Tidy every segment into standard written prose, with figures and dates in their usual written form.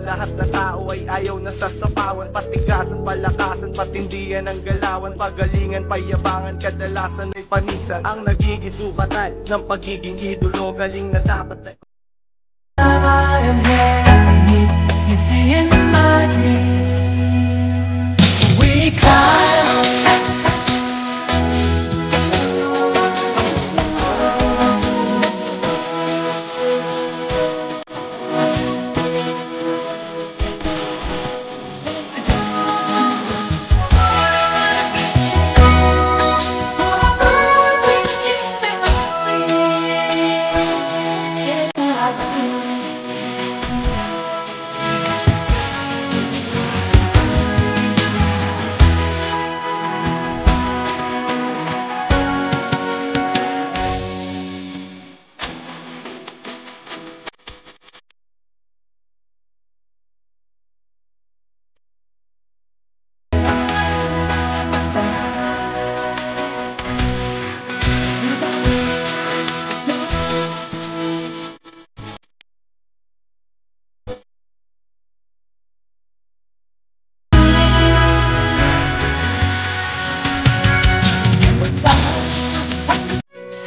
Lahat ng tao ay ayaw na sasapawan, patigasan, palakasan, patindihan ang galawan, pagalingan, payabangan, kadalasan ay panisan ang nagiging sukatan ng pagiging idolo. Galing na dapat I am here, you see in my dream. We climb.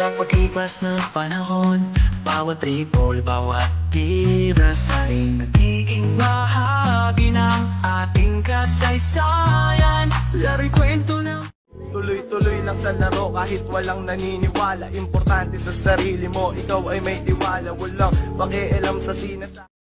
Sa paglipas ng panahon, bawat tripol, bawat tira sa'y nagiging bahagi ng ating kasaysayan. Lari kwento ng tuloy-tuloy lang sa laro kahit walang naniniwala. Importante sa sarili mo, ikaw ay may tiwala. Walang pakialam sa sinasa